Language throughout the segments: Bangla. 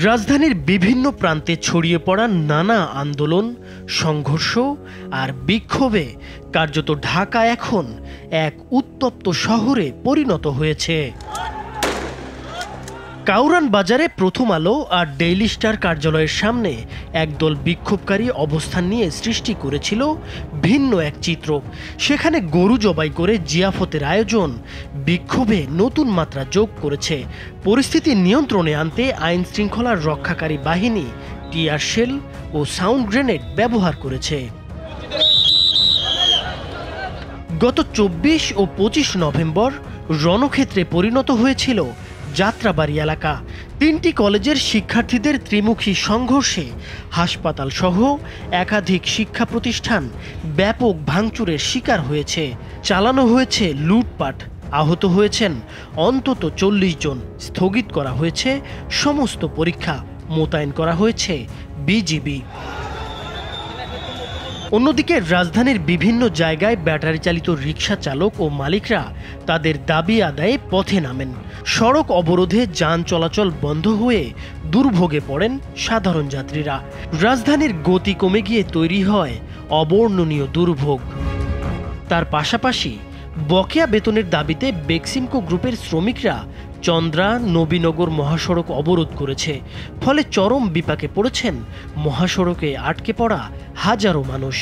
রাজধানীর বিভিন্ন প্রান্তে ছড়িয়ে পড়া নানা আন্দোলন, সংঘর্ষ আর বিক্ষোভে কার্যত ঢাকা এখন এক উত্তপ্ত শহরে পরিণত হয়েছে। কাউরান বাজারে প্রথম আলো আর ডেইলি স্টার কার্যালয়ের সামনে একদল বিক্ষোভকারী অবস্থান নিয়ে সৃষ্টি করেছিল ভিন্ন এক চিত্র। সেখানে গরু জবাই করে জিয়াফতের আয়োজন বিক্ষোভে নতুন মাত্রা যোগ করেছে। পরিস্থিতি নিয়ন্ত্রণে আনতে আইন শৃঙ্খলার রক্ষাকারী বাহিনী টিয়ার শেল ও সাউন্ড গ্রেনেড ব্যবহার করেছে। গত ২৪ ও ২৫ নভেম্বর রণক্ষেত্রে পরিণত হয়েছিল যাত্রাবাড়ি এলাকা। ৩টি কলেজের শিক্ষার্থীদের ত্রিমুখী সংঘর্ষে হাসপাতাল সহ একাধিক শিক্ষা প্রতিষ্ঠান ব্যাপক ভাঙচুরের শিকার হয়েছে। চালানো হয়েছে লুটপাট, আহত হয়েছেন অন্তত ৪০ জন। স্থগিত করা হয়েছে সমস্ত পরীক্ষা, মোতায়েন করা হয়েছে বিজিবি। অন্যদিকে রাজধানীর বিভিন্ন জায়গায় ব্যাটারি চালিত রিকশা চালক ও মালিকরা তাদের দাবি আদায়ে পথে নামেন। সড়ক অবরোধে যান চলাচল বন্ধ হয়ে দুর্ভোগে পড়েন সাধারণ যাত্রীরা। রাজধানীর গতি কমে গিয়ে তৈরি হয় অবর্ণনীয় দুর্ভোগ। তার পাশাপাশি বকেয়া বেতনের দাবিতে বেক্সিমকো গ্রুপের শ্রমিকরা চন্দ্রা নবীনগর মহাসড়ক অবরোধ করেছে। ফলে চরম বিপাকে পড়েছেন মহাসড়কে আটকে পড়া হাজারো মানুষ।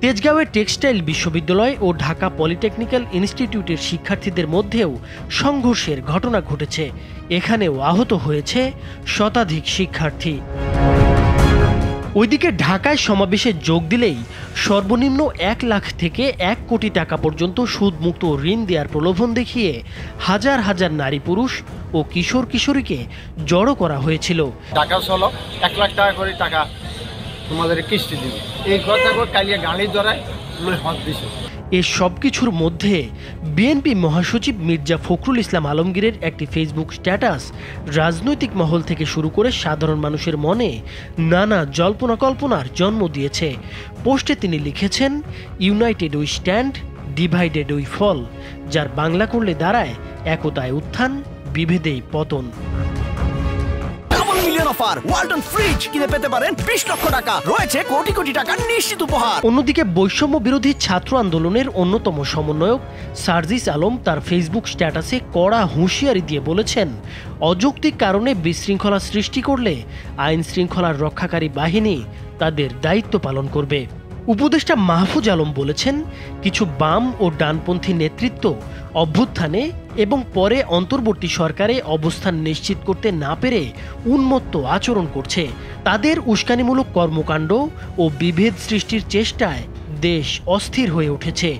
তেজগাঁওয়ের টেক্সটাইল বিশ্ববিদ্যালয় ও ঢাকা পলিটেকনিক্যাল ইনস্টিটিউটের শিক্ষার্থীদের মধ্যেও সংঘর্ষের ঘটনা ঘটেছে। এখানেও আহত হয়েছে শতাধিক শিক্ষার্থী। ওইদিকে ঢাকায় সমাবেশে যোগ দিলেই সর্বনিম্ন ১ লাখ থেকে ১ কোটি টাকা পর্যন্ত সুদমুক্ত ঋণ দেওয়ার প্রলোভন দেখিয়ে হাজার হাজার নারী পুরুষ ও কিশোর কিশোরীকে জড়ো করা হয়েছিল। টাকা হলো ১ লাখ টাকা করে টাকা তোমাদের কিস্তি দিবে, এই কথা করে কালিয়া গাড়ি ধরায় হাত দিছে। এ সব কিছুর মধ্যে বিএনপি মহাসচিব মির্জা ফখরুল ইসলাম আলমগীরের একটি ফেসবুক স্ট্যাটাস রাজনৈতিক মহল থেকে শুরু করে সাধারণ মানুষের মনে নানা জল্পনা কল্পনার জন্ম দিয়েছে। পোস্টে তিনি লিখেছেন, united we stand, divided we fall, যার বাংলা করলে দাঁড়ায় একতায় উত্থান, বিভেদেই পতন। অন্যদিকে বৈষম্য বিরোধী ছাত্র আন্দোলনের অন্যতম সমন্বয়ক সার্জিস আলম তার ফেসবুক স্ট্যাটাসে কড়া হুঁশিয়ারি দিয়ে বলেছেন, অযৌক্তিক কারণে বিশৃঙ্খলা সৃষ্টি করলে আইন শৃঙ্খলার রক্ষাকারী বাহিনী তাদের দায়িত্ব পালন করবে। উপদেষ্টা মাহফুজ আলম বলেছেন, কিছু বাম ও ডানপন্থী নেতৃত্ব অভ্যুত্থানে এবং পরে অন্তর্বর্তী সরকারে অবস্থান নিশ্চিত করতে না পেরে উন্মত্ত আচরণ করছে। তাদের উস্কানিমূলক কর্মকাণ্ড ও বিভেদ সৃষ্টির চেষ্টায় দেশ অস্থির হয়ে উঠেছে।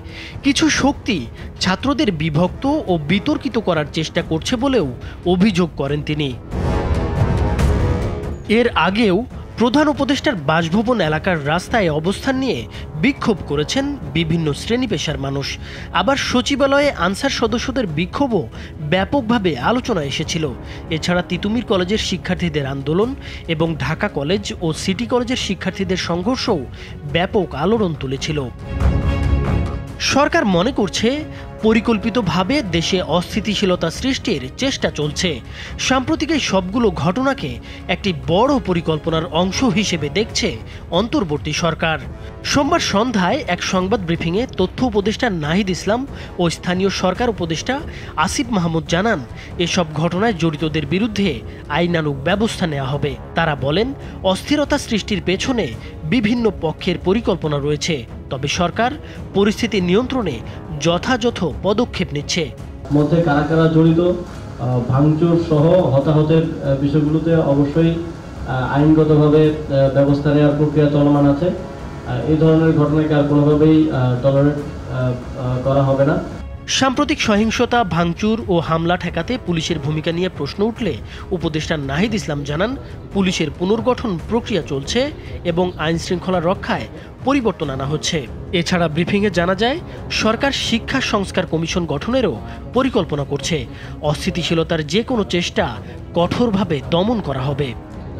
কিছু শক্তি ছাত্রদের বিভক্ত ও বিতর্কিত করার চেষ্টা করছে বলেও অভিযোগ করেন তিনি। এর আগেও প্রধান উপদেষ্টার বাসভবন এলাকার রাস্তায় অবস্থান নিয়ে বিক্ষোভ করেছেন বিভিন্ন শ্রেণী পেশার মানুষ। আবার সচিবালয়ে আনসার সদস্যদের বিক্ষোভও ব্যাপকভাবে আলোচনায় এসেছিল। এছাড়া তিতুমির কলেজের শিক্ষার্থীদের আন্দোলন এবং ঢাকা কলেজ ও সিটি কলেজের শিক্ষার্থীদের সংঘর্ষও ব্যাপক আলোড়ন তুলেছিল। সরকার মনে করছে পরিকল্পিতভাবে দেশে অস্থিতিশীলতা সৃষ্টির চেষ্টা চলছে। সাম্প্রতিক এই সবগুলো ঘটনাকে একটি বড় পরিকল্পনার অংশ হিসেবে দেখছে অন্তর্বর্তী সরকার। সোমবার সন্ধ্যায় এক সংবাদ ব্রিফিংয়ে তথ্য উপদেষ্টা নাহিদ ইসলাম ও স্থানীয় সরকার উপদেষ্টা আসিফ মাহমুদ জানান, এসব ঘটনায় জড়িতদের বিরুদ্ধে আইনানুগ ব্যবস্থা নেওয়া হবে। তারা বলেন, অস্থিরতা সৃষ্টির পেছনে বিভিন্ন পক্ষের পরিকল্পনা রয়েছে, তবে সরকার পরিস্থিতি নিয়ন্ত্রণে যথাযথ পদক্ষেপ নিচ্ছে। মধ্যে কারা কারা জড়িত, ভাঙচুর সহ হতাহতের বিষয়গুলোতে অবশ্যই আইনগতভাবে ব্যবস্থা নেওয়ার প্রক্রিয়া চলমান আছে। এই ধরনের ঘটনাকে আর কোনোভাবেই টলারেট করা হবে না। সাম্প্রতিক সহিংসতা, ভাঙচুর ও হামলা ঠেকাতে পুলিশের ভূমিকা নিয়ে প্রশ্ন উঠলে উপদেষ্টা নাহিদ ইসলাম জানান, পুলিশের পুনর্গঠন প্রক্রিয়া চলছে এবং আইন শৃঙ্খলা রক্ষায় পরিবর্তন আনা হচ্ছে। এছাড়া ব্রিফিংয়ে জানা যায়, সরকার শিক্ষা সংস্কার কমিশন গঠনেরও পরিকল্পনা করছে। অস্থিতিশীলতার যে কোনো চেষ্টা কঠোরভাবে দমন করা হবে।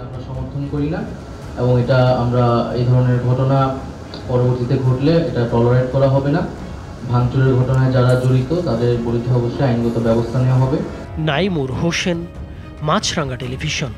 আমরা সমর্থন করি না এবং এটা আমরা এই ধরনের ঘটনা পরবর্তীতে ঘটলে এটা টলারেট করা হবে না। ভাঙচুরের ঘটনায় যারা জড়িত তাদের বিরুদ্ধে অবশ্যই আইনগত ব্যবস্থা নেওয়া হবে। নাইমুর হোসেন, মাছরাঙ্গা টেলিভিশন।